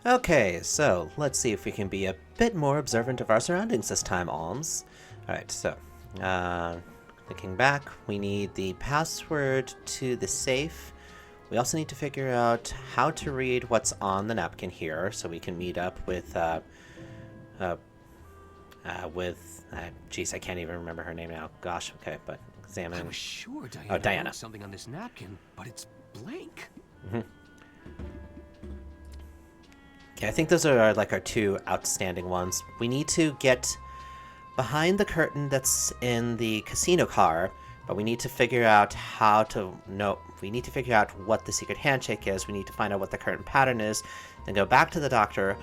Okay, so let's see if we can be a bit more observant of our surroundings this time, Alms. Alright, so, thinking back, we need the password to the safe. We also need to figure out how to read what's on the napkin here, so we can meet up with, geez, I can't even remember her name now. Gosh, okay, but examine. I was sure Diana, Diana. wrote something on this napkin, but it's blank. Okay, I think those are like our two outstanding ones. We need to get behind the curtain that's in the casino car, but we need to figure out how to know. We need to figure out what the secret handshake is. We need to find out what the curtain pattern is, then go back to the doctor,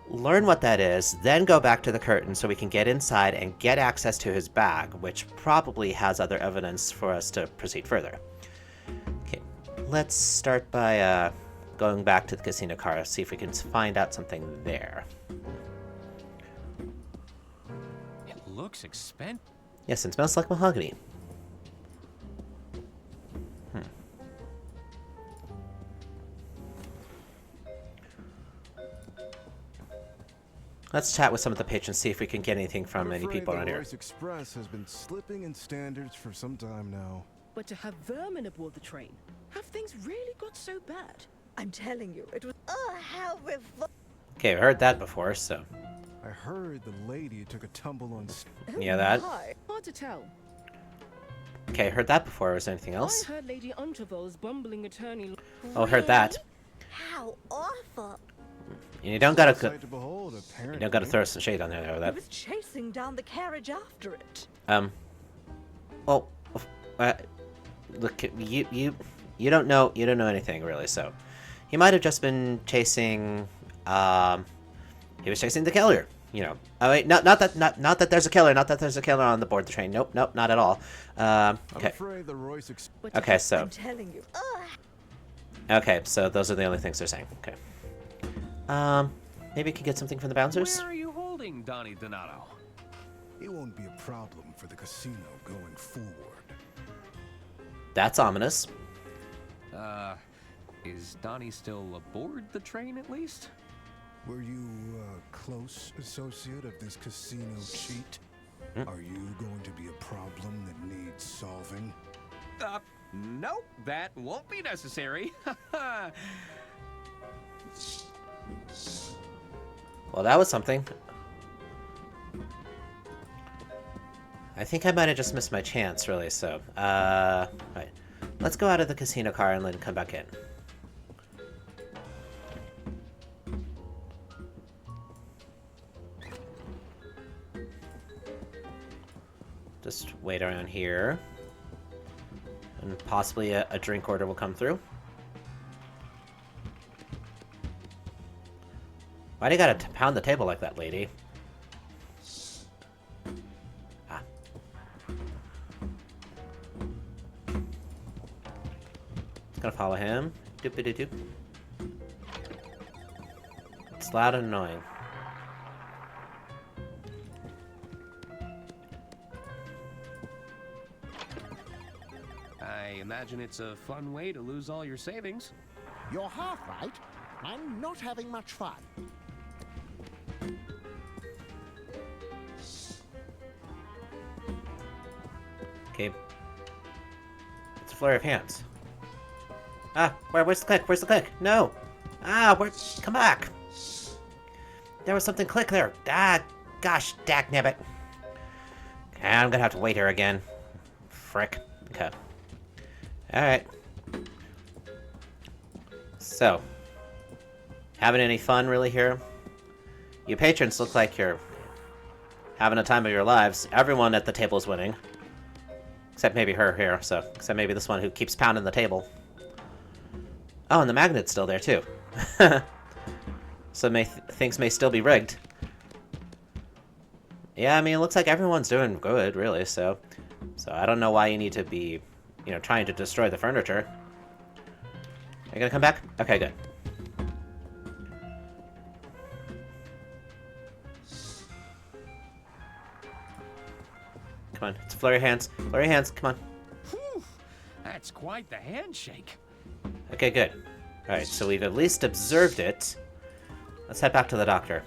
learn what that is, then go back to the curtain so we can get inside and get access to his bag, which probably has other evidence for us to proceed further. Okay, let's start by going back to the casino car, see if we can find out something there. It looks expensive. Yes, it smells like mahogany. Let's chat with some of the patrons, see if we can get anything from any people around here. The Royce Express has been slipping in standards for some time now. But to have vermin aboard the train, have things really got so bad? I'm telling you, it was. Oh, how Okay, we heard that before, so. I heard the lady took a tumble on. Yeah, that. Hard to tell. Okay, heard that before. Was there anything else? I heard Lady Unterville's bumbling attorney. Oh, heard that. How awful! And you don't gotta. Sight to behold, You apparently. don't gotta throw some shade on there over He that. was chasing down the carriage after it. Well, look, you don't know anything really. So, he might have just been chasing. He was chasing the killer. You know. Oh wait, not that there's a killer. Not that there's a killer on the board the train. Nope, not at all. I'm Okay. afraid the Royce Express. Okay, so. I'm telling you. Okay, so those are the only things they're saying. Okay. Maybe we could get something from the bouncers. Where are you holding Donnie Donato? It won't be a problem for the casino going forward. That's ominous. Is Donnie still aboard the train at least? Were you a close associate of this casino cheat? Are you going to be a problem that needs solving? Nope, that won't be necessary. Well, that was something. I think I might have just missed my chance, really, so, right. Let's go out of the casino car and then come back in. Just wait around here. And possibly a drink order will come through. Why do you gotta pound the table like that, lady? Ah. Gonna follow him. Doop-a-doo-doop. It's loud and annoying. I imagine it's a fun way to lose all your savings. You're half right. I'm not having much fun. Okay. It's a flurry of hands. Ah, where's the click? Where's the click? No! Ah, come back! There was something click there. Ah, gosh, dagnabbit. Okay, I'm gonna have to wait here again. Frick. Okay. Alright. So. Having any fun, really, here? You patrons look like you're having a time of your lives. Everyone at the table is winning. Except maybe her here, so... Except maybe this one who keeps pounding the table. Oh, and the magnet's still there, too. So things may still be rigged. Yeah, I mean, it looks like everyone's doing good, really, so... So I don't know why you need to be, you know, trying to destroy the furniture. Are you gonna come back? Okay, good. Come on, it's flurry of hands. Flurry of hands, come on. Whew, that's quite the handshake. Okay, good. Alright, so we've at least observed it. Let's head back to the doctor.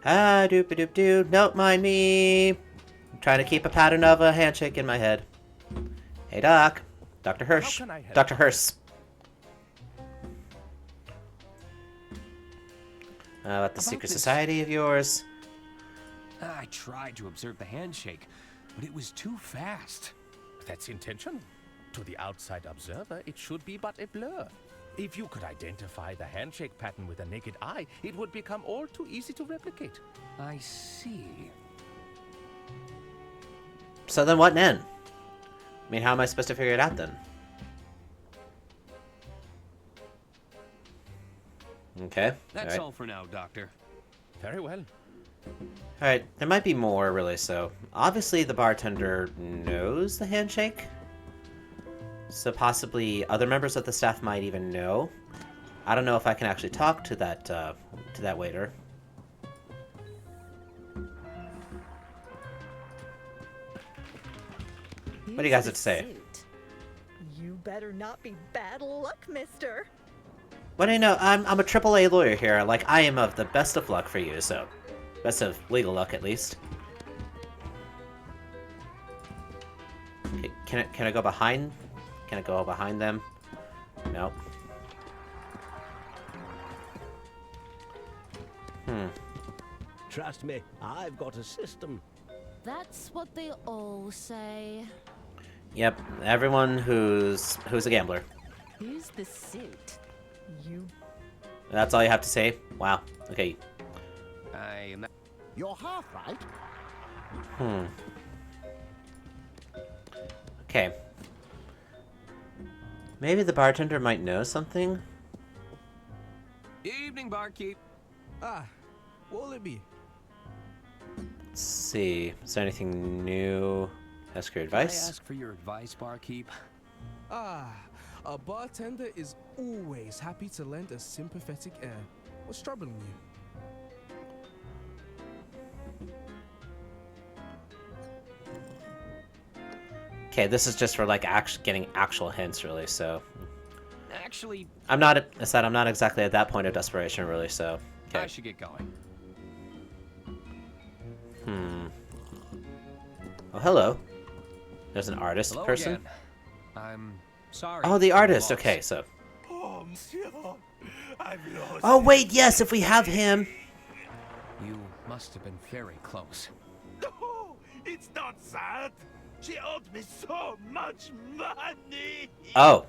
Ah, doop-a-doop-doo. Don't mind me. I'm trying to keep a pattern of a handshake in my head. Hey, Doc. Dr. Hirsch. can I help? Dr. Hirsch. About the secret this- society of yours. I tried to observe the handshake, but it was too fast. That's intentional. To the outside observer, it should be but a blur. If you could identify the handshake pattern with a naked eye, it would become all too easy to replicate. I see. So then what then? I mean, how am I supposed to figure it out then? Okay. That's all for now, Doctor. Very well. Alright, there might be more, really, so... Obviously, the bartender knows the handshake. So possibly other members of the staff might even know. I don't know if I can actually talk to that waiter. What do you guys have to say? You better not be bad luck, mister. What do you know? I'm a AAA lawyer here. Like, I am of the best of luck for you, so... Best of legal luck, at least. Okay, can I go behind? Can I go behind them? No. Trust me, I've got a system. That's what they all say. Yep, everyone who's a gambler. Who's the suit? You That's all you have to say? Wow. Okay. I am not... You're half right. Okay. Maybe the bartender might know something? Evening, barkeep. Ah, what will it be? Let's see. Is there anything new? Ask your Can I advice? ask for your advice, barkeep? Ah, a bartender is always happy to lend a sympathetic air. What's troubling you? Okay, this is just for like getting actual hints, really. So Actually, I'm not. I said I'm not exactly at that point of desperation, really. So I okay. should get going. Oh, hello. There's an artist Hello person. again. I'm sorry. Oh, the for your artist. loss. Okay, so. Oh, monsieur, I've lost. Oh wait, yes. If we have him. You must have been very close. No, it's not that. She owed me so much money. Oh,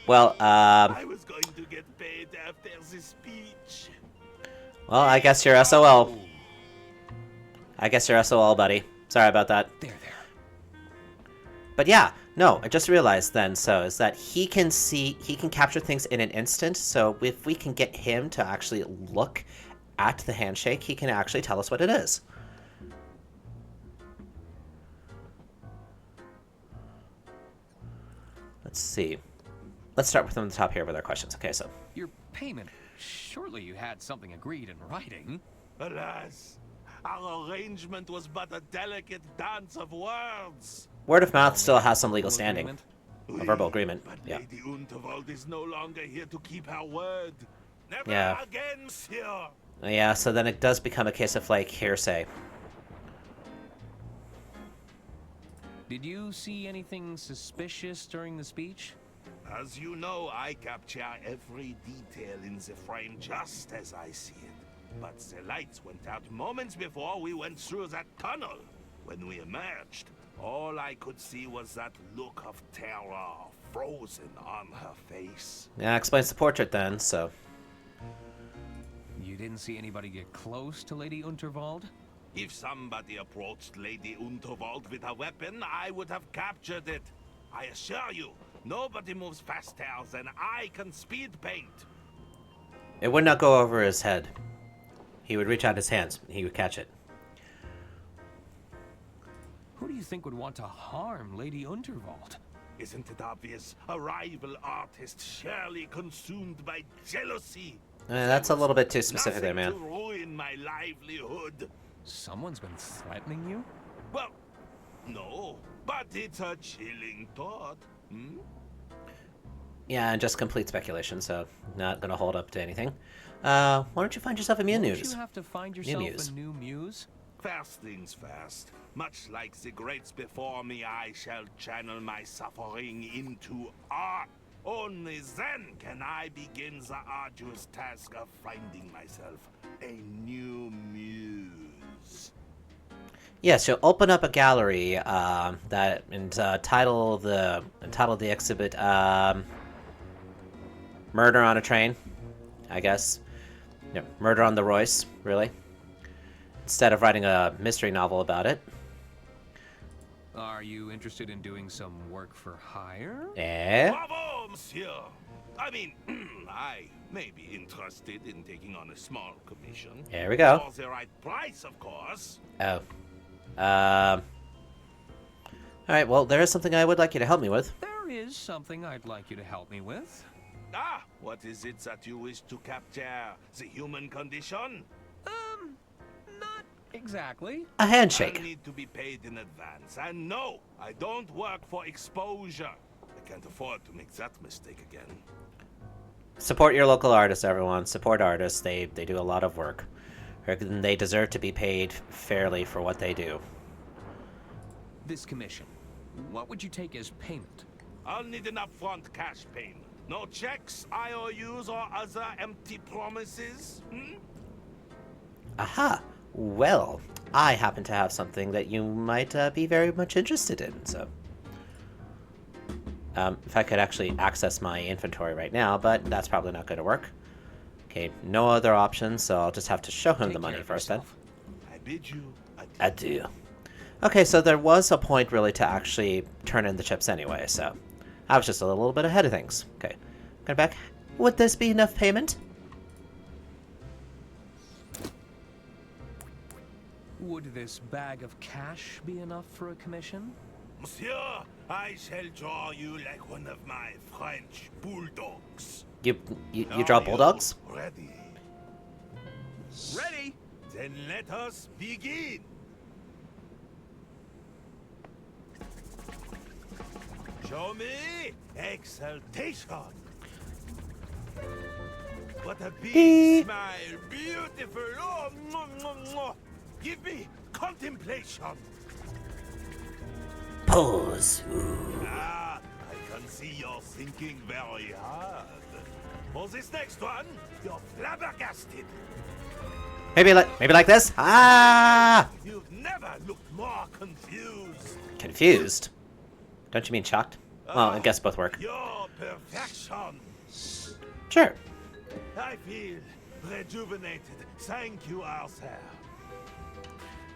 well. I was going to get paid after the speech. Well, I guess you're SOL. I guess you're SOL, buddy. Sorry about that. There. But yeah, no, I just realized then, so, is that he can capture things in an instant, so if we can get him to actually look at the handshake, he can actually tell us what it is. Let's see. Let's start with them at the top here with our questions. Okay, so. Your payment. Surely you had something agreed in writing. Alas, our arrangement was but a delicate dance of words. Word of mouth still has some legal standing. Agreement? A verbal agreement, But yeah. Lady Unterwald is no longer here to keep her word. Never Yeah. again, monsieur. Yeah, so then it does become a case of, like, hearsay. Did you see anything suspicious during the speech? As you know, I capture every detail in the frame just as I see it. But the lights went out moments before we went through that tunnel. When we emerged, all I could see was that look of terror frozen on her face. Yeah, explains the portrait then, so. You didn't see anybody get close to Lady Unterwald? If somebody approached Lady Unterwald with a weapon, I would have captured it. I assure you, nobody moves faster than I can speed paint. It would not go over his head. He would reach out his hands, and he would catch it. Who do you think would want to harm Lady Unterwald? Isn't it obvious? A rival artist surely consumed by jealousy. That's a little bit too specific there, man. Nothing to ruin my livelihood. Someone's been threatening you? Well, no, but it's a chilling thought. Hmm? Yeah, and just complete speculation, so not gonna hold up to anything. Why don't you find yourself a new Won't muse? you have to find yourself muse. a new muse? First things first. Much like the greats before me, I shall channel my suffering into art. Only then can I begin the arduous task of finding myself a new muse. Yes, you'll open up a gallery that and title the exhibit "Murder on a Train," I guess. Yeah, Murder on the Royce, really. Instead of writing a mystery novel about it. Are you interested in doing some work for hire? Eh? Bravo, monsieur! I mean, I may be interested in taking on a small commission. There we go. For the right price, of course. Oh. Alright, well, there is something I would like you to help me with. There is something I'd like you to help me with. Ah, what is it that you wish to capture? The human condition? Not exactly. A I handshake. need to be paid in advance. And no, I don't work for exposure. I can't afford to make that mistake again. Support your local artists, everyone. Support artists. They do a lot of work. And they deserve to be paid fairly for what they do. This commission, what would you take as payment? I'll need an upfront cash payment. No checks, IOUs, or other empty promises? Aha! Well, I happen to have something that you might be very much interested in, so... if I could actually access my inventory right now, but that's probably not going to work. Okay, no other options, so I'll just have to show him the money first then. I bid you Adieu. Okay, so there was a point really to actually turn in the chips anyway, so... I was just a little bit ahead of things. Okay, going back. Would this be enough payment? Would this bag of cash be enough for a commission? Monsieur, I shall draw you like one of my French bulldogs. You Are draw you bulldogs? Ready? Ready! Then let us begin. Show me exaltation. What a big smile, beautiful. Oh, mwah, mwah, mwah. Give me contemplation. Pose. Ah, I can see you're thinking very hard. For this next one, you're flabbergasted. Maybe like this? Ah! You've never looked more confused. Confused? Don't you mean shocked? Well, I guess both work. Your perfection. Sure. I feel rejuvenated. Thank you, Arthur.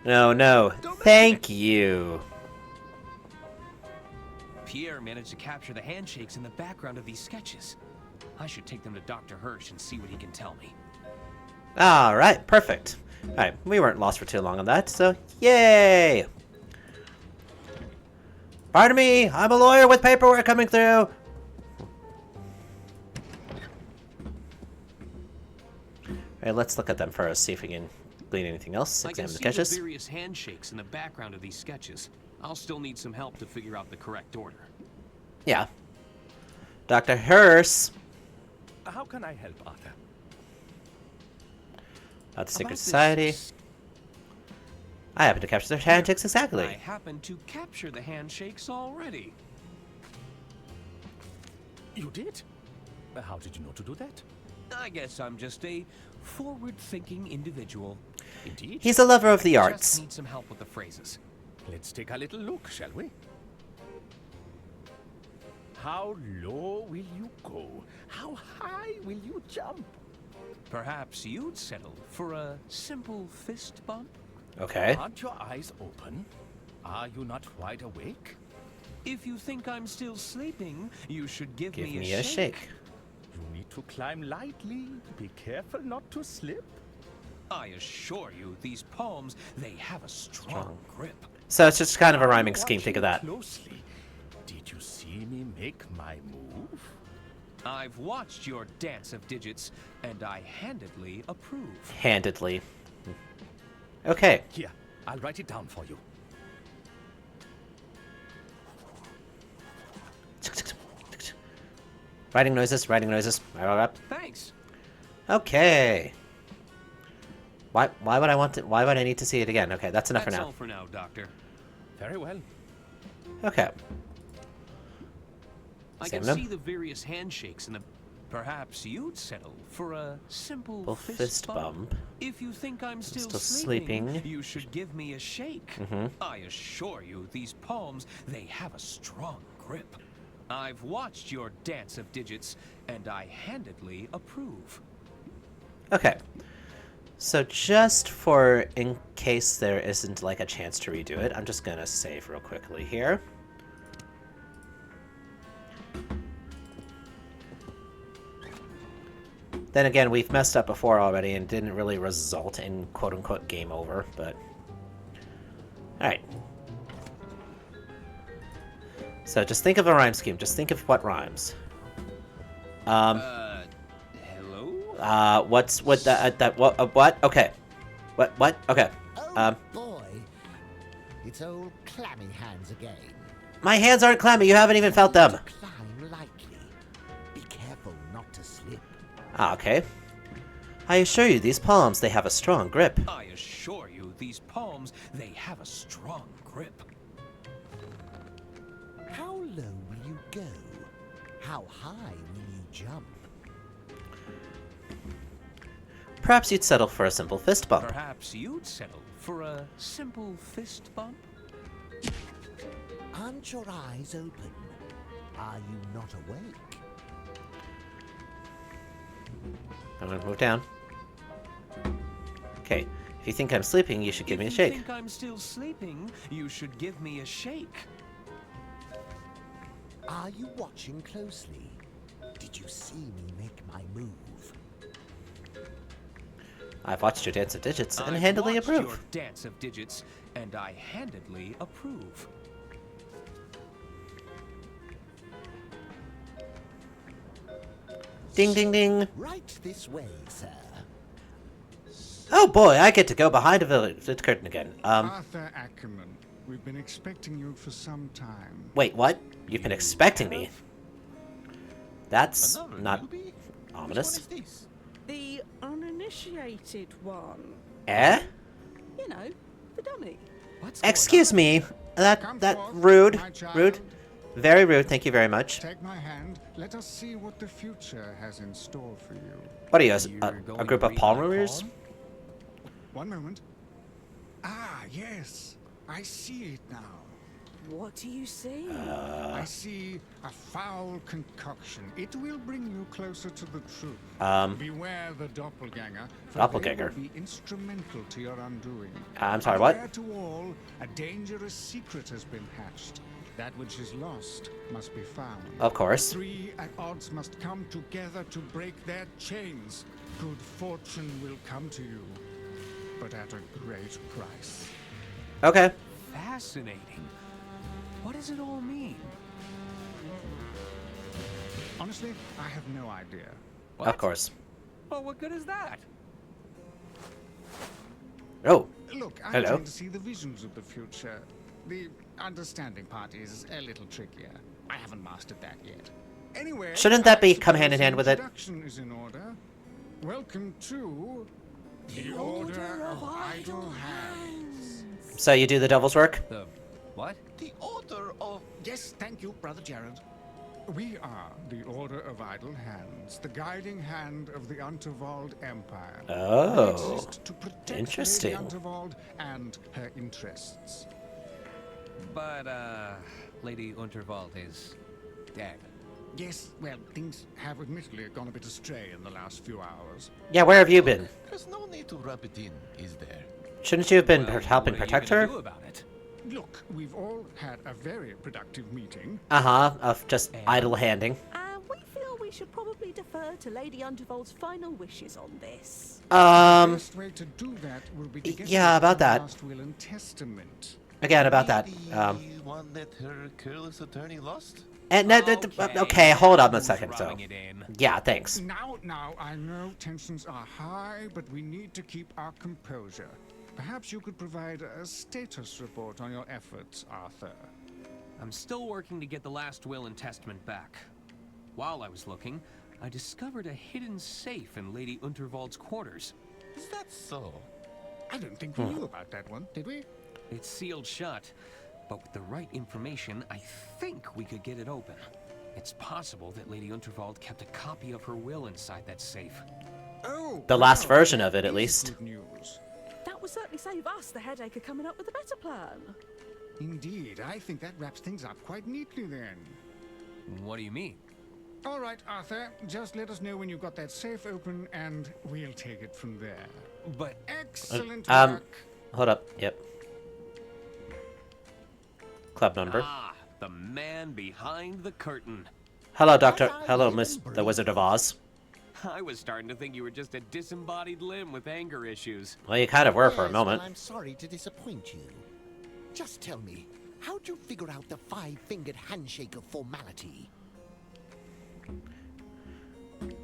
No. Thank you. Pierre managed to capture the handshakes in the background of these sketches. I should take them to Dr. Hirsch and see what he can tell me. Alright, perfect. Alright, we weren't lost for too long on that, so yay! Pardon me, I'm a lawyer with paperwork coming through! Alright, let's look at them first, see if we can glean anything else. I can Examine the see the sketches. various handshakes in the background of these sketches. I'll still need some help to figure out the correct order. Yeah. Dr. Hirsch! How can I help, Arthur? About the Secret About this Society. I happen to capture their handshakes I exactly. happen to capture the handshakes already. You did? How did you know to do that? I guess I'm just a forward-thinking individual. Indeed. He's a lover of the Just arts. need some help with the phrases. Let's take a little look, shall we? How low will you go? How high will you jump? Perhaps you'd settle for a simple fist bump? Okay. Aren't your eyes open? Are you not wide awake? If you think I'm still sleeping, you should give Give me me a a shake. shake. You need to climb lightly. Be careful not to slip. I assure you, these palms, they have a strong grip. So it's just kind of a Are you rhyming scheme, think of that. watching Closely. Did you see me make my move? I've watched your dance of digits, and I handedly approve. Handedly. Okay. Here, I'll write it down for you. Writing noises, writing noises. Thanks. Okay. Why would I want to? Why would I need to see it again? Okay, that's enough That's for now. all for now, Doctor. Very well. Okay. I can Examine see them. the various handshakes and the... Perhaps you'd settle for a simple Well, fist bump. If you think I'm still sleeping, you should give me a shake. I assure you, these palms, they have a strong grip. I've watched your dance of digits, and I handedly approve. Okay. So just for in case there isn't like a chance to redo it, I'm just gonna save real quickly here. Then again, we've messed up before already and didn't really result in quote-unquote game over, but... Alright. So just think of a rhyme scheme. Just think of what rhymes. Hello? What's with that, what? Okay. What? Okay. Oh boy, it's old clammy hands again. My hands aren't clammy, you haven't even felt them! Climb lightly. Be careful not to slip. Ah, okay. I assure you, these palms, they have a strong grip. I assure you, these palms, they have a strong grip. How low will you go? How high will you jump? Perhaps you'd settle for a simple fist bump. Perhaps you'd settle for a simple fist bump? Aren't your eyes open? Are you not awake? I'm gonna move down. Okay. If you think I'm sleeping, you should give me a If you shake. think I'm still sleeping, you should give me a shake. Are you watching closely? Did you see me make my move? I've watched your dance of digits and I've handedly watched approve. your dance of digits, and I handedly approve. Ding, ding, ding. Right this way, sir. Oh boy, I get to go behind the curtain again. Arthur Ackerman, we've been expecting you for some time. Wait, what? You've been expecting me? That's not ominous. The uninitiated one. Eh? You know, the dummy. Excuse me. That forth, rude. my child. Rude. Very rude, thank you very much. Take my hand. Let us see what the future has in store for you. What are you, You're a going group to of read palm my readers? palm? One moment. Ah, yes. I see it now. What do you see? I see a foul concoction. It will bring you closer to the truth. Beware the doppelganger. For Doppelganger. They will be instrumental to your undoing. I'm sorry, what? Unaware to all, a dangerous secret has been hatched. That which is lost must be found. Of course. Three at odds must come together to break their chains. Good fortune will come to you, but at a great price. Okay. Fascinating. What does it all mean? Honestly, I have no idea. What? Of course. Well, what good is that? Oh. Look, I Hello. tend to see the visions of the future. The understanding part is a little trickier. I haven't mastered that yet. Anyway, Shouldn't that I be come suppose hand in hand with it? Introduction is in order. Welcome to the Order of Idle Hands. So you do the devil's work? The what? The Order of... Yes, thank you, Brother Jared. We are the Order of Idle Hands, the guiding hand of the Unterwald Empire. Oh, We exist to protect interesting. Lady Unterwald and her interests. But, Lady Unterwald is dead. Yes, well, things have admittedly gone a bit astray in the last few hours. Yeah, where have you been? There's no need to rub it in, is there? Shouldn't you have been Well, helping what are you protect gonna her? do about it? Look, we've all had a very productive meeting. Uh-huh, of just idle handing. We feel we should probably defer to Lady Undervold's final wishes on this. The best way to do that will be to get yeah, rid about of the that. last will and testament. Again, about that. The one that her careless attorney lost? And okay, hold on a second. So, Rubbing it in. yeah, thanks. Now, I know tensions are high, but we need to keep our composure. Perhaps you could provide a status report on your efforts, Arthur. I'm still working to get the last will and testament back. While I was looking, I discovered a hidden safe in Lady Unterwald's quarters. Is that so? I don't think we knew about that one, did we? It's sealed shut, but with the right information, I think we could get it open. It's possible that Lady Unterwald kept a copy of her will inside that safe. Oh, The last well, version of it, that at is least. Good news. That would certainly save us the headache of coming up with a better plan. Indeed, I think that wraps things up quite neatly then. What do you mean? All right, Arthur, just let us know when you've got that safe open and we'll take it from there. But Excellent work. Hold up. Yep. Club number. Ah, the man behind the curtain. Hello, Doctor. Hello, Miss the Wizard of Oz. I was starting to think you were just a disembodied limb with anger issues. Well, you kind of were for a Yes, moment. well, I'm sorry to disappoint you. Just tell me, how'd you figure out the five-fingered handshake of formality?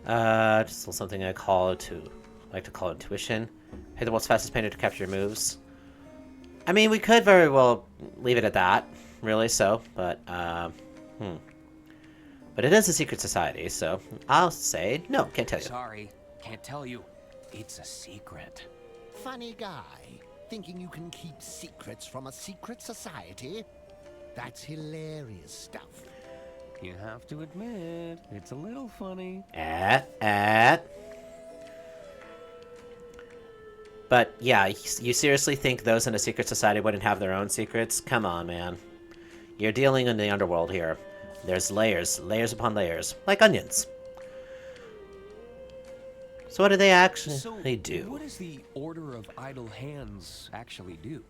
Just something I like to call intuition. Hey, the world's fastest painter to capture your moves. I mean, we could very well leave it at that, really. So, but But it is a secret society, so I'll say no. Can't tell you. Sorry, can't tell you. It's a secret. Funny guy, thinking you can keep secrets from a secret society? That's hilarious stuff. You have to admit, it's a little funny. But yeah, you seriously think those in a secret society wouldn't have their own secrets? Come on, man. You're dealing in the underworld here. There's layers upon layers, like onions. So what do they actually do? What does the Order of Idle Hands actually do?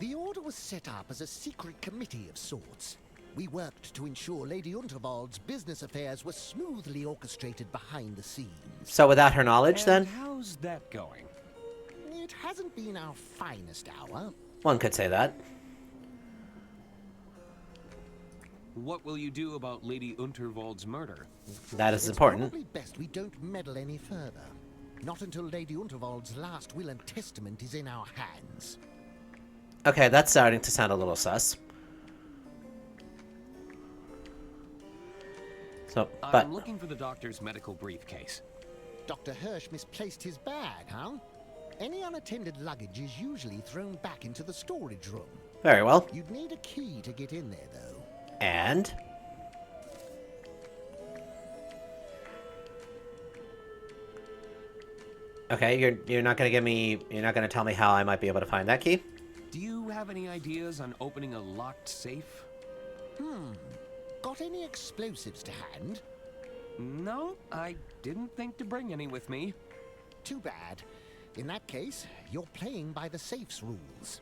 The order was set up as a secret committee of sorts. We worked to ensure Lady Unterwald's business affairs were smoothly orchestrated behind the scenes. So without her knowledge, then? How's that going? It hasn't been our finest hour. One could say that. What will you do about Lady Unterwald's murder? That is It's important. probably best we don't meddle any further. Not until Lady Unterwald's last will and testament is in our hands. Okay, that's starting to sound a little sus. So, but I'm looking for the doctor's medical briefcase. Dr. Hirsch misplaced his bag, huh? Any unattended luggage is usually thrown back into the storage room. very well. You'd need a key to get in there, though. And okay, you're not gonna give me. You're not gonna tell me how I might be able to find that key. Do you have any ideas on opening a locked safe? Got any explosives to hand? No, I didn't think to bring any with me. Too bad. In that case, you're playing by the safe's rules.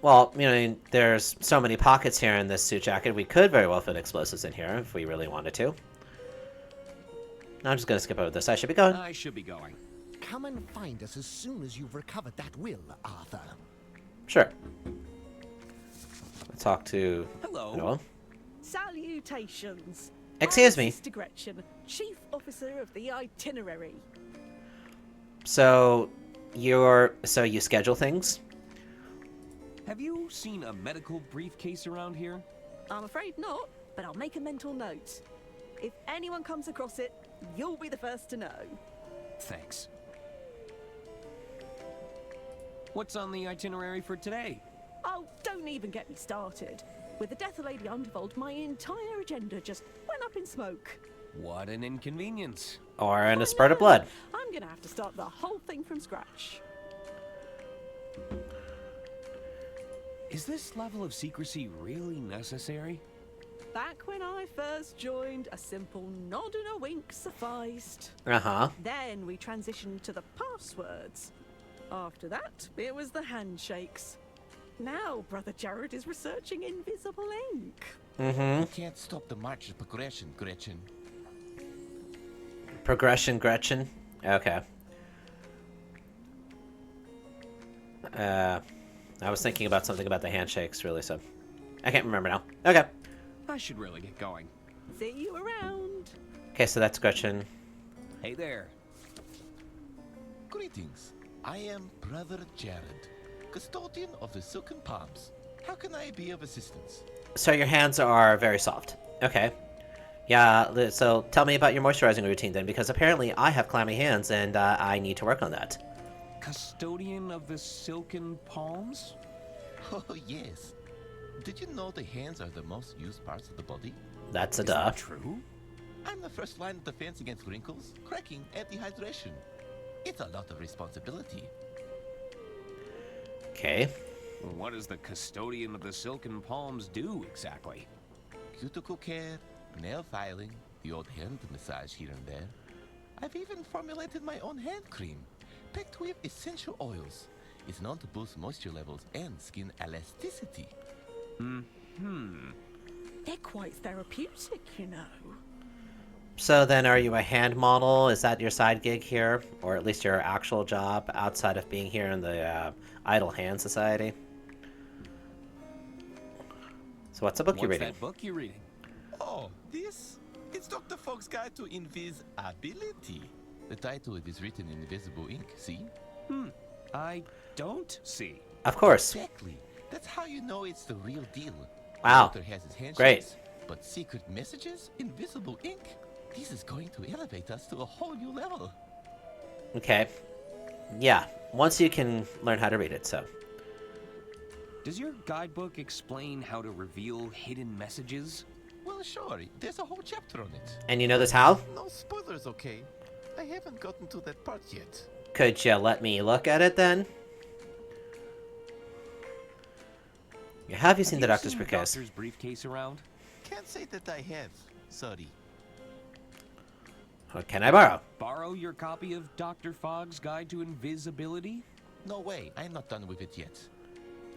Well, you know, there's so many pockets here in this suit jacket. We could very well fit explosives in here if we really wanted to. I'm just gonna skip over this. I should be going. I should be going. Come and find us as soon as you've recovered that will, Arthur. Sure. Let's talk to. Hello. Noah. Salutations. Excuse I'm me. Sister Gretchen, Chief Officer of the Itinerary. So you schedule things? Have you seen a medical briefcase around here? I'm afraid not, but I'll make a mental note. If anyone comes across it, you'll be the first to know. Thanks. What's on the itinerary for today? Oh, don't even get me started. With the death of Lady Underwold, my entire agenda just went up in smoke. What an inconvenience. Or in I a spurt of know. blood? I'm gonna have to start the whole thing from scratch. Is this level of secrecy really necessary? Back when I first joined, a simple nod and a wink sufficed. Uh-huh. Then we transitioned to the passwords. After that, it was the handshakes. Now, Brother Jared is researching invisible ink. Mm-hmm. You can't stop the march of progression, Gretchen. Progression, Gretchen? Okay. I was thinking about something about the handshakes, really, so... I can't remember now. Okay. I should really get going. See you around. Okay, so that's Gretchen. Hey there. Greetings. I am Brother Jared, custodian of the Silken Palms. How can I be of assistance? So your hands are very soft. Okay. Yeah, so tell me about your moisturizing routine then, because apparently I have clammy hands and I need to work on that. Custodian of the silken palms? Oh, yes. Did you know the hands are the most used parts of the body? That's a Is duh. that true? I'm the first line of defense against wrinkles, cracking, and dehydration. It's a lot of responsibility. Okay. What does the custodian of the silken palms do exactly? Cuticle care, nail filing, the odd hand massage here and there. I've even formulated my own hand cream, packed with essential oils. It's known to boost moisture levels and skin elasticity. They're quite therapeutic, you know. So then are you a hand model? Is that your side gig here? Or at least your actual job outside of being here in the Idle Hand Society? So what's the book you're reading? What's that book you're reading? Oh, this? It's Dr. Fog's Guide to Invisibility. The title is written in invisible ink, see? I don't see. Of course. Exactly. That's how you know it's the real deal. Wow. The doctor has his handshakes, Great. but secret messages, invisible ink. This is going to elevate us to a whole new level. Okay. Yeah, once you can learn how to read it, so. Does your guidebook explain how to reveal hidden messages? Well, sure. There's a whole chapter on it. And you know this how? No spoilers, okay? I haven't gotten to that part yet. Could you let me look at it then? Have you seen the doctor's briefcase? Doctor's briefcase around? Can't say that I have. Sorry. What can I borrow? Borrow your copy of Dr. Fogg's Guide to Invisibility? No way. I'm not done with it yet.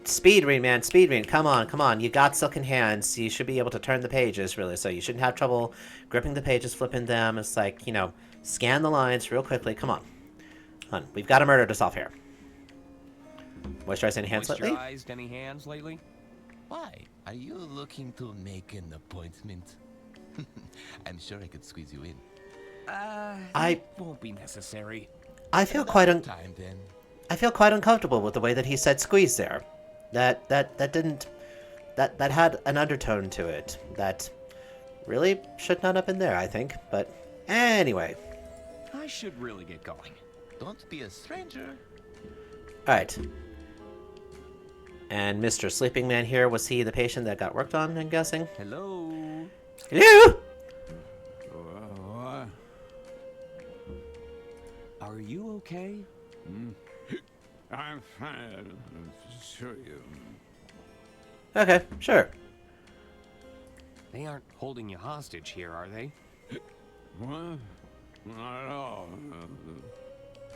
Speed read, man. Speed read. Come on, come on. You got silken hands. You should be able to turn the pages, really. So you shouldn't have trouble gripping the pages, flipping them. It's like, you know, scan the lines real quickly. Come on. Come on. We've got a murder to solve here. Moisturized any hands lately? Moisturized any hands lately? Why? Are you looking to make an appointment? I'm sure I could squeeze you in. It won't be necessary. I feel quite time then. I feel quite uncomfortable with the way that he said squeeze there. That had an undertone to it that really should not have been there, I think. But anyway. I should really get going. Don't be a stranger. Alright. And Mr. Sleeping Man here, was he the patient that got worked on, I'm guessing? Hello? Hello? Are you okay? I'm fine. Sure you. Okay, sure. They aren't holding you hostage here, are they? What? Not at all.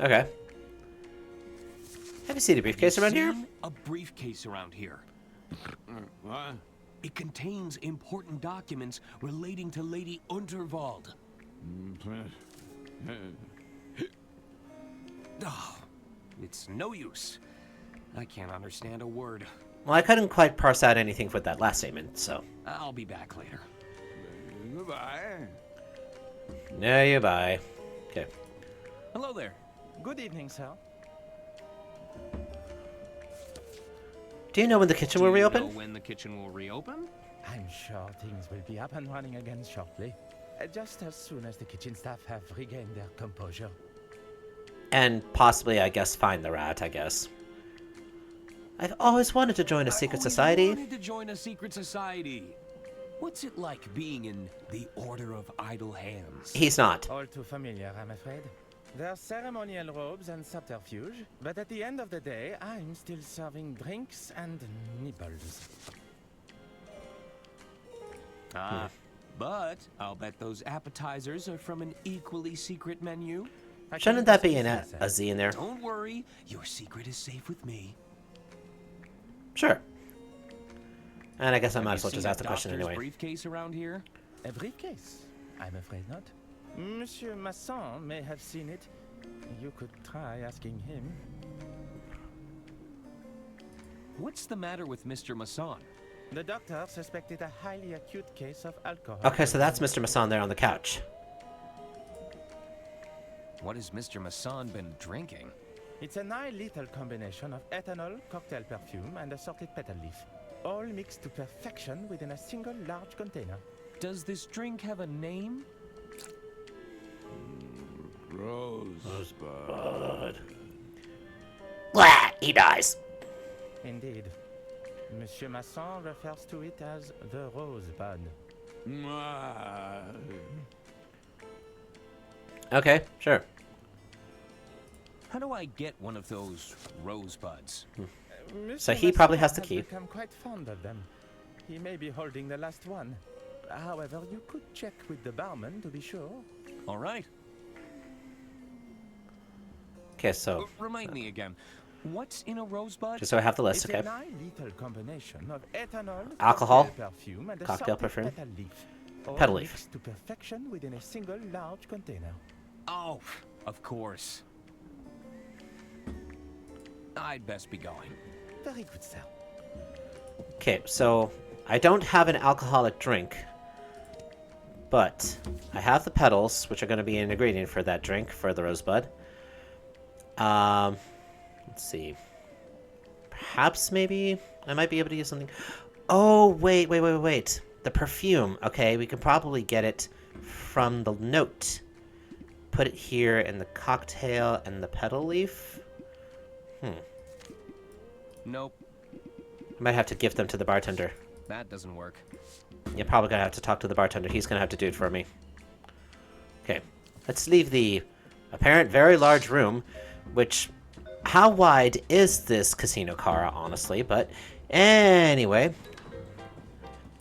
Okay. Have you seen a briefcase around here? A briefcase around here. What? It contains important documents relating to Lady Unterwald. Oh, it's no use. I can't understand a word. Well, I couldn't quite parse out anything for that last statement, so. I'll be back later. Goodbye. No, you bye. Okay. Hello there. Good evening, sir. Do you know when the kitchen will reopen? Do you know when the kitchen will reopen? I'm sure things will be up and running again shortly. Just as soon as the kitchen staff have regained their composure. And possibly, I guess, find the rat, I guess. I've always wanted to join a secret society. Wanted to join a secret society. What's it like being in the Order of Idle Hands? He's not. All too familiar, I'm afraid. There's ceremonial robes and subterfuge, but at the end of the day, I'm still serving drinks and nibbles. But I'll bet those appetizers are from an equally secret menu. Shouldn't that be a Z in there? Don't worry, your secret is safe with me. Sure. And I guess I Have might you as well just seen ask the question doctor's anyway. Briefcase around here? A briefcase? I'm afraid not. Monsieur Masson may have seen it. You could try asking him. What's the matter with Mr. Masson? The doctor suspected a highly acute case of alcohol. Okay, so that's Mr. Masson there on the couch. What has Mr. Masson been drinking? It's a lethal combination of ethanol, cocktail perfume, and assorted petal leaf. All mixed to perfection within a single large container. Does this drink have a name? Rosebud. Blah! He dies. Indeed. Monsieur Masson refers to it as the rosebud. Okay, sure. How do I get one of those rosebuds? So he probably has the key. Become quite fond of them. He may be holding the last one. However, you could check with the barman to be sure. All right. Okay, so Remind me again. What's in a rosebud? just so I have the list, It's okay. a lethal combination of ethanol, Alcohol, perfume, and a cocktail salted perfume, petal leaf. All petal leaf. mixed to perfection within a single large container. Oh, of course. I'd best be going. Very good, sir. Okay, so I don't have an alcoholic drink, but I have the petals, which are going to be an ingredient for that drink for the rosebud. Let's see. Perhaps maybe I might be able to use something. Oh, wait. The perfume. Okay, we can probably get it from the note. Put it here in the cocktail and the petal leaf. Nope, I might have to give them to the bartender. that doesn't work. You're probably gonna have to talk to the bartender. He's gonna have to do it for me. Okay, let's leave the apparent very large room, which... How wide is this casino car, honestly? But anyway...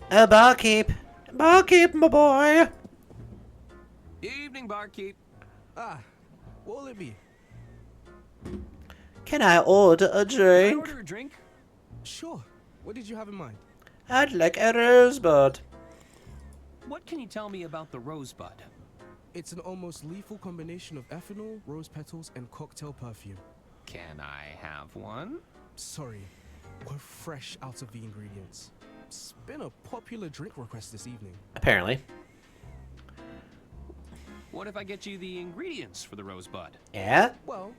barkeep! Barkeep, my boy! Evening, barkeep. Ah, what will it be? Can I order a Can I drink? order a drink? Sure. What did you have in mind? I'd like a rosebud. What can you tell me about the rosebud? It's an almost lethal combination of ethanol, rose petals, and cocktail perfume. Can I have one? Sorry, we're fresh out of the ingredients. It's been a popular drink request this evening. Apparently. What if I get you the ingredients for the rosebud? Yeah? Well,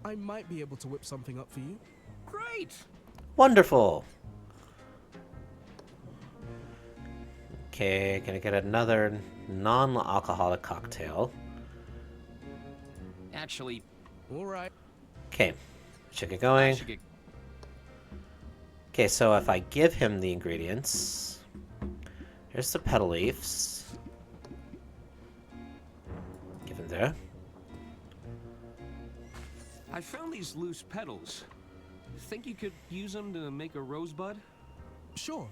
I might be able to whip something up for you. Great! Wonderful. Okay, gonna get another non-alcoholic cocktail. Actually, All right. Okay, should get I going. should get... Okay, so if I give him the ingredients... Here's the petal leaves. Give him there. I found these loose petals. Think you could use them to make a rosebud? Sure.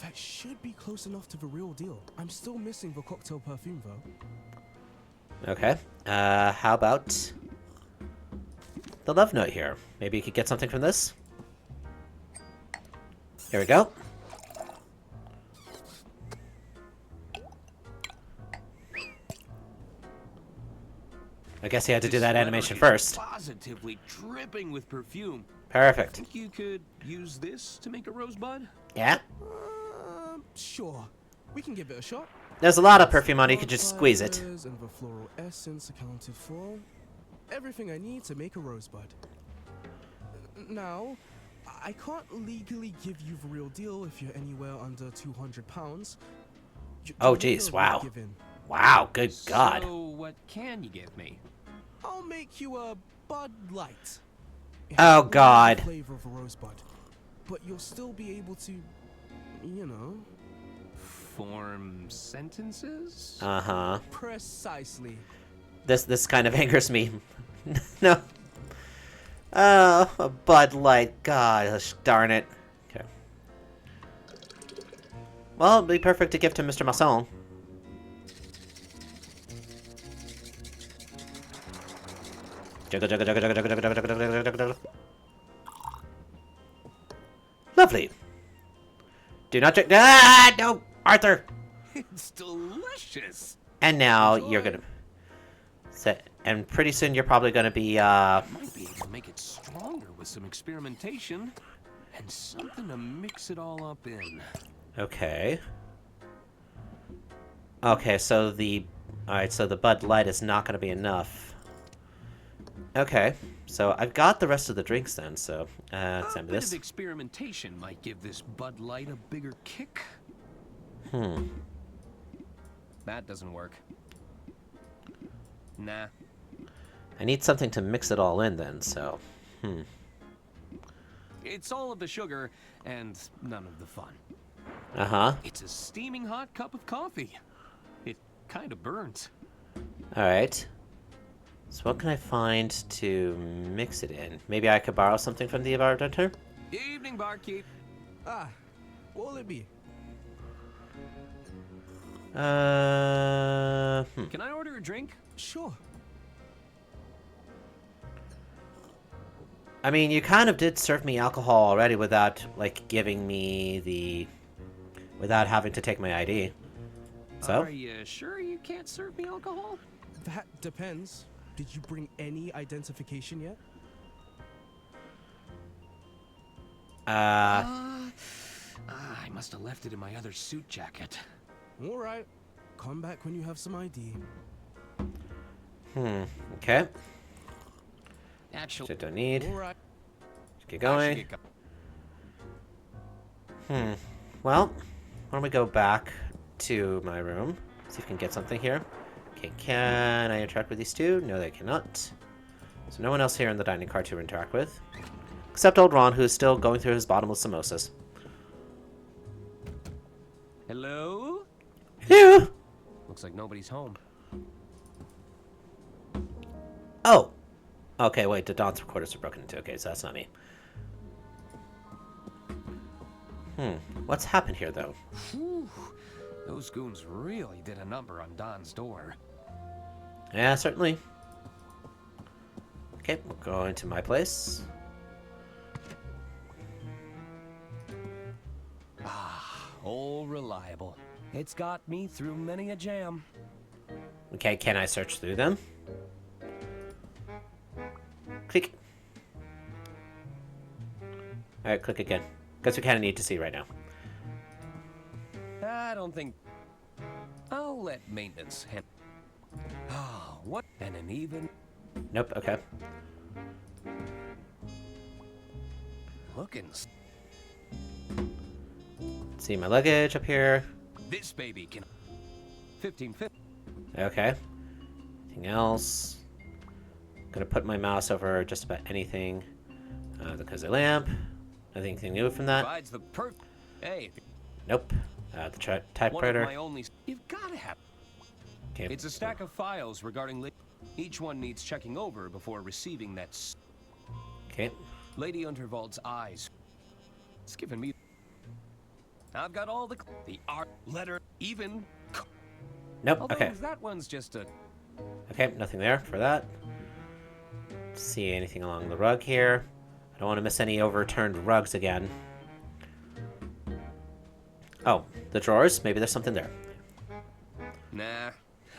That should be close enough to the real deal. I'm still missing the cocktail perfume, though. Okay, how about... the love note here. Maybe you could get something from this? Here we go. I guess he had to do that animation first. Positively dripping with perfume. Perfect. Think you could use this to make a rosebud? Yeah? Sure. We can give it a shot. There's a lot of perfume on it, you could just squeeze it. And the floral essence accounted for. Everything I need to make a rosebud. Now, I can't legally give you the real deal if you're anywhere under £200. Oh, jeez, wow. Wow, good God. So, what can you give me? I'll make you a Bud Light. Oh, God. Flavor of a rosebud, but you'll still be able to, you know. Form sentences? Uh-huh. Precisely. This kind of angers me. No. Oh, a Bud Light. Gosh, darn it. Okay. Well, it'd be perfect to give to Mr. Masson. Juggle, juggle, juggle, juggle, juggle, juggle, juggle, juggle, juggle, juggle. Lovely. Do not drink. Ah, no, Arthur. It's delicious. And now you're gonna set, and pretty soon you're probably gonna be Might be able to make it stronger with some experimentation and something to mix it all up in. Okay. Okay, so alright, so the Bud Light is not gonna be enough. Okay, so I've got the rest of the drinks then, so let's A end bit this. of experimentation might give this Bud Light a bigger kick. That doesn't work. Nah. I need something to mix it all in then, so... It's all of the sugar and none of the fun. Uh-huh. It's a steaming hot cup of coffee. It kind of burns. Alright. So what can I find to mix it in? Maybe I could borrow something from the bartender? Evening, barkeep. Ah, what will it be? Can I order a drink? Sure. I mean, you kind of did serve me alcohol already without, like, giving me the... without having to take my ID. So? Are you sure you can't serve me alcohol? That depends. Did you bring any identification yet? I must have left it in my other suit jacket. All right. Come back when you have some ID. Okay. Actually, Shit don't need. All right. Let's get going. Well, why don't we go back to my room? See if we can get something here. Okay, can I interact with these two? No, they cannot. So no one else here in the dining car to interact with. Except old Ron, who is still going through his bottomless samosas. Hello? Hello? Looks like nobody's home. Oh! Okay, wait, the Dawn's recorders are broken into. Okay, so that's not me. What's happened here, though? Whew. Those goons really did a number on Don's door. Yeah, certainly. Okay, we'll go into my place. Old reliable. It's got me through many a jam. Okay, can I search through them? Click. Alright, click again. Guess we kind of need to see right now. I don't think... I'll let maintenance handle. What? And an even... Nope, okay. Looking... See my luggage up here. This baby can... 1550. Okay. Anything else? Gonna put my mouse over just about anything. The Cozy lamp. Anything new from that? Provides the perfect... Hey. Nope. The typewriter. One of my only... You've gotta have... Okay. It's a stack of files regarding... Each one needs checking over before receiving that... Okay. Lady Unterwald's eyes. It's given me... I've got all the art, letter, even... Nope, Although okay. that one's just a... Okay, nothing there for that. See anything along the rug here. I don't want to miss any overturned rugs again. Oh, the drawers? Maybe there's something there. Nah,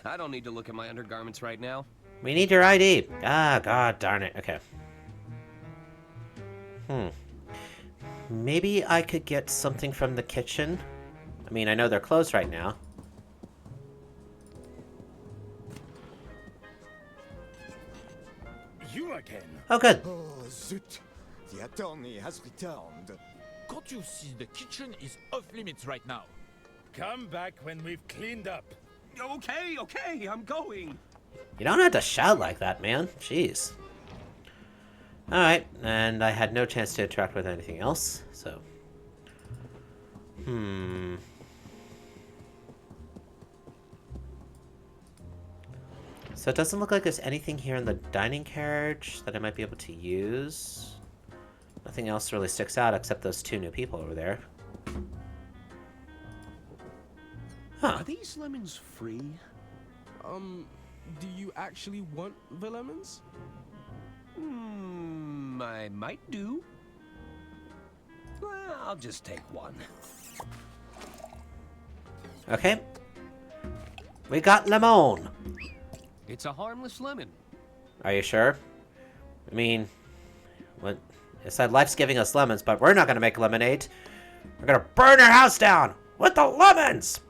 I don't need to look at my undergarments right now. We need your ID. Ah, god darn it. Okay. Maybe I could get something from the kitchen. I mean, I know they're closed right now. You again? Oh, good. Oh, zut. The attorney has returned. Can't you see the kitchen is off limits right now? Come back when we've cleaned up. Okay, I'm going. You don't have to shout like that, man. Jeez. Alright, and I had no chance to interact with anything else, so... So it doesn't look like there's anything here in the dining carriage that I might be able to use. Nothing else really sticks out except those two new people over there. Huh. Are these lemons free? Do you actually want the lemons? I might do. Well, I'll just take one. Okay. We got lemon. It's a harmless lemon. Are you sure? I mean, what? It said life's giving us lemons, but we're not gonna make lemonade. We're gonna burn our house down with the lemons.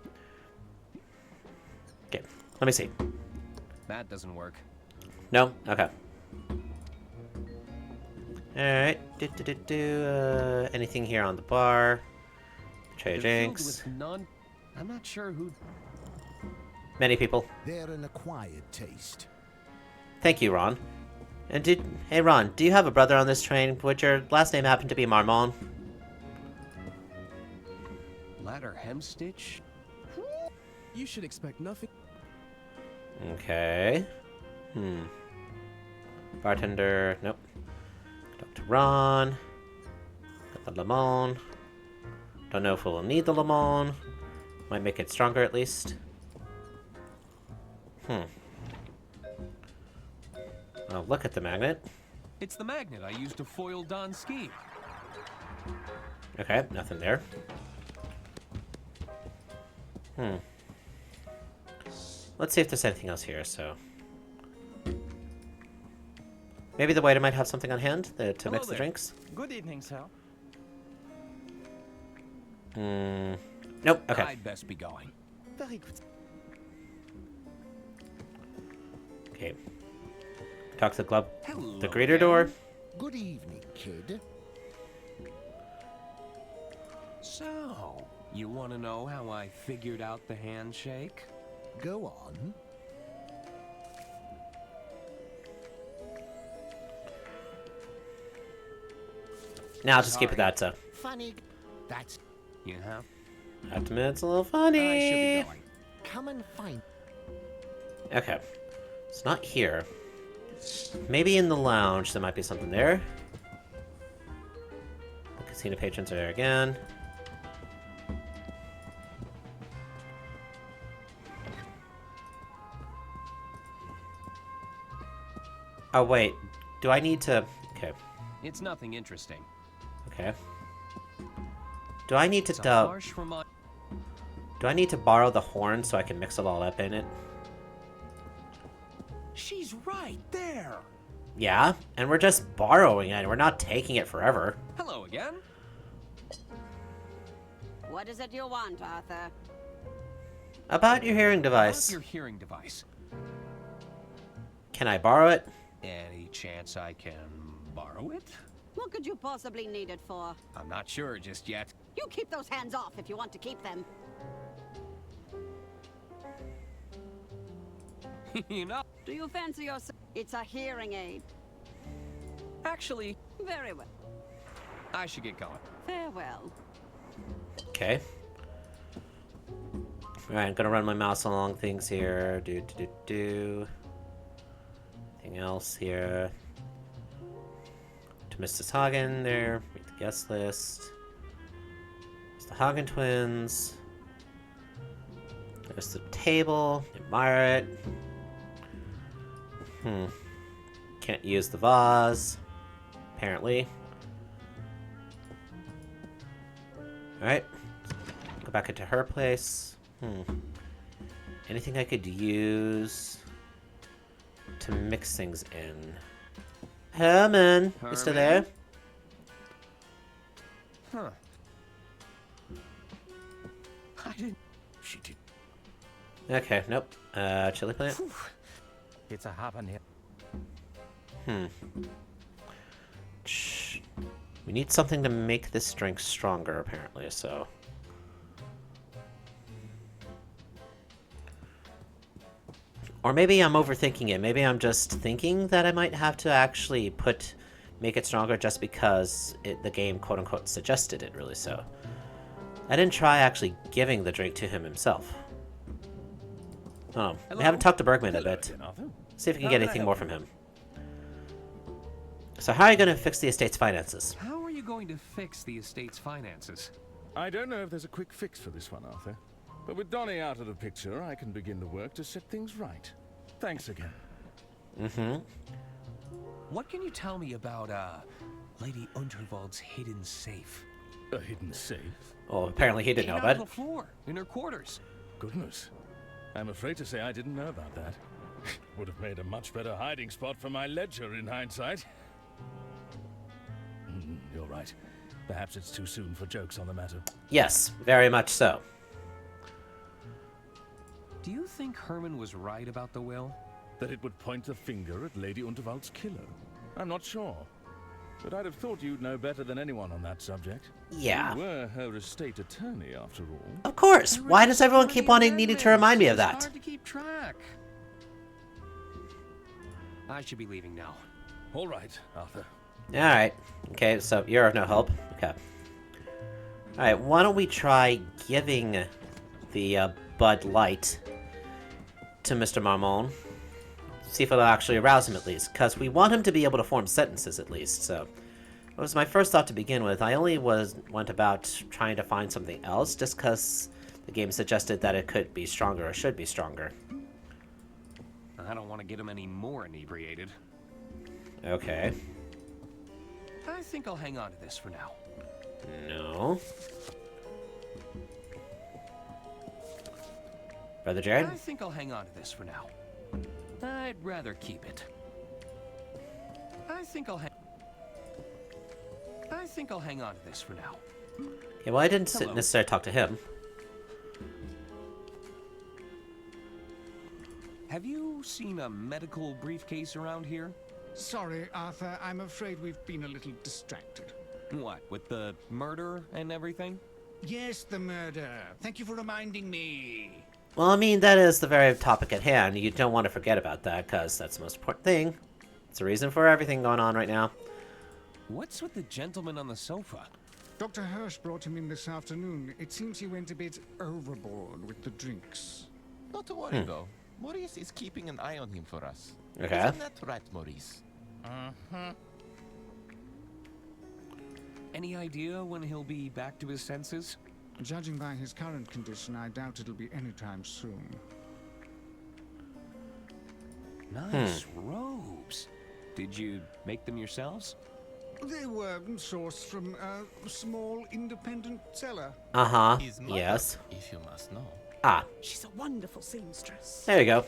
Okay, let me see. That doesn't work. No? Okay. Alright. Anything here on the bar? Trader They're filled Jinx. with I'm not sure who... Many people. They're an acquired taste. Thank you, Ron. And hey Ron, do you have a brother on this train? Would your last name happen to be Marmon? Ladder hemstitch? You should expect nothing. Okay. Bartender, nope. Dr. Ron. Got the lemon. Don't know if we'll need the lemon. Might make it stronger at least. Oh, look at the magnet. It's the magnet I used to foil Don's scheme. Okay, nothing there. Let's see if there's anything else here, so... Maybe the waiter might have something on hand to mix the drinks? Good evening, sir. Nope, okay. I'd best be going. Very good. Okay. Talk to the club. Hello The greeter door. Good evening, kid. So, you want to know how I figured out the handshake? Go on. Now I'll just keep it that, Funny. That's... You have? Have to admit, it's a little funny. I should be going. Come and find... Okay. It's not here. Maybe in the lounge there might be something there. The casino patrons are there again. Oh wait, do I need to... Okay. It's nothing interesting. Okay. Do I need to... It's a harsh do I need to borrow the horn so I can mix it all up in it? She's right there. Yeah, and we're just borrowing it. We're not taking it forever. Hello again. What is it you want, Arthur? About your hearing device. About your hearing device. Can I borrow it? Any chance I can borrow it? What could you possibly need it for? I'm not sure just yet. You keep those hands off if you want to keep them. You know. Do you fancy yourself? It's a hearing aid. Actually, very well. I should get going. Farewell. Okay. Alright, I'm gonna run my mouse along things here. Anything else here? To Mrs. Hagen there. Read the guest list. It's the Hagen twins. There's the table. Admire it. Can't use the vase. Apparently. Alright. Go back into her place. Anything I could use to mix things in? Herman! You still there? Huh. I didn't... She did. Okay, nope. Chili plant? It's a habanero. We need something to make this drink stronger, apparently, so... Or maybe I'm overthinking it. Maybe I'm just thinking that I might have to actually make it stronger just because the game, quote-unquote, suggested it, really, so... I didn't try actually giving the drink to him himself. Oh, we haven't talked to Bergman a bit. See if we can get anything more from him. So how are you going to fix the estate's finances? How are you going to fix the estate's finances? I don't know if there's a quick fix for this one, Arthur. But with Donnie out of the picture, I can begin the work to set things right. Thanks again. What can you tell me about, Lady Unterwald's hidden safe? A hidden safe? Oh, apparently he didn't know about it. On the floor, in her quarters. Goodness. I'm afraid to say I didn't know about that. Would have made a much better hiding spot for my ledger in hindsight. You're right. Perhaps it's too soon for jokes on the matter. Yes, very much so. Do you think Herman was right about the will? That it would point the finger at Lady Unterwald's killer? I'm not sure. but I'd have thought you'd know better than anyone on that subject. Yeah. You were her estate attorney, after all. Of course. Why does everyone keep needing to remind me of that? It's hard to keep track. I should be leaving now. All right, Arthur. All right. Okay, so you're of no help. Okay. All right. Why don't we try giving the Bud Light to Mr. Marmon? See if it'll actually arouse him at least, because we want him to be able to form sentences at least. So it was my first thought to begin with. I only went about trying to find something else just because the game suggested that it could be stronger or should be stronger. I don't want to get him any more inebriated. Okay. I think I'll hang on to this for now. No. Brother Jared? I think I'll hang on to this for now. I'd rather keep it. I think I'll hang on to this for now. Okay, well, I didn't necessarily talk to him. Have you seen a medical briefcase around here? Sorry, Arthur. I'm afraid we've been a little distracted. What, with the murder and everything? Yes, the murder. Thank you for reminding me. Well, I mean, that is the very topic at hand. You don't want to forget about that, because that's the most important thing. It's the reason for everything going on right now. What's with the gentleman on the sofa? Dr. Hirsch brought him in this afternoon. It seems he went a bit overboard with the drinks. Not to worry, though. Maurice is keeping an eye on him for us. Okay. Isn't that right, Maurice? Any idea when he'll be back to his senses? Judging by his current condition, I doubt it'll be anytime soon. Nice robes. Did you make them yourselves? They were sourced from a small independent seller. Uh-huh. Yes. If you must know. Ah. She's a wonderful seamstress. There you go.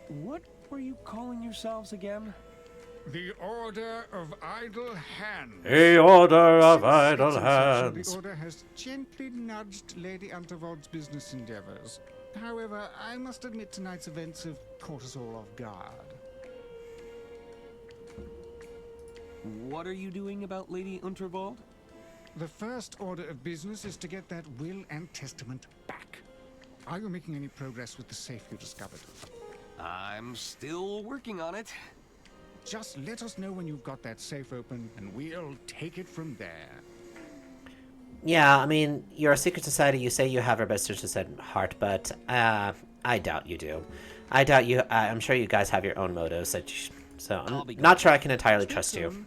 What were you calling yourselves again? The Order of Idle Hands. The Order of Idle Hands. The Order has gently nudged Lady Unterwald's business endeavors. However, I must admit tonight's events have caught us all off guard. What are you doing about Lady Unterwald? The first order of business is to get that will and testament back. Are you making any progress with the safe you discovered? I'm still working on it. Just let us know when you've got that safe open, and we'll take it from there. Yeah, I mean, you're a secret society. You say you have our best interests at heart, but I doubt you do. I doubt you. I'm sure you guys have your own motives. So I'm not sure I can entirely trust you.